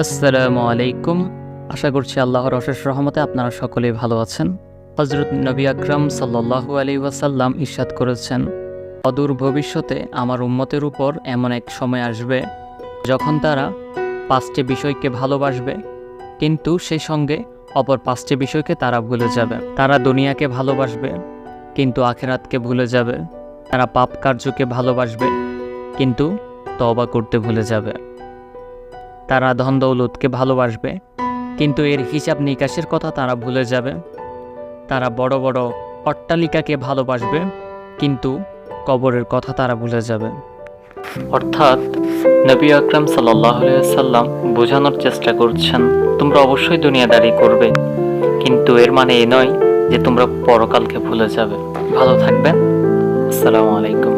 আসসালামু আলাইকুম। আশা করছি আল্লাহর অশেষ রহমতে আপনারা সকলেই ভালো আছেন। হযরত নবী আকরাম সাল্লাল্লাহু আলাইহি ওয়াসাল্লাম ইরশাদ করেছেন, অদূর ভবিষ্যতে আমার উম্মতের উপর এমন এক সময় আসবে যখন তারা 5টি বিষয়কে ভালোবাসবে, কিন্তু সেই সঙ্গে অপর 5টি বিষয়কে তারা ভুলে যাবে। তারা দুনিয়াকে ভালোবাসবে কিন্তু আখিরাতকে ভুলে যাবে। তারা পাপ কার্যকে ভালোবাসবে কিন্তু তওবা করতে ভুলে যাবে। তারা ধন দৌলতকে ভালোবাসবে কিন্তু এর হিসাব নিকাশের কথা তারা ভুলে যাবে। তারা বড় বড় অট্টালিকাকে ভালোবাসবে কিন্তু কবরের কথা তারা ভুলে যাবে। অর্থাৎ নবী আকরাম সাল্লাল্লাহু আলাইহি ওয়াসাল্লাম বোঝানোর চেষ্টা করছেন, তোমরা অবশ্যই দুনিয়াদারি করবে, কিন্তু এর মানে এ নয় যে তোমরা পরকালকে ভুলে যাবে। ভালো থাকবেন। আসসালামু আলাইকুম।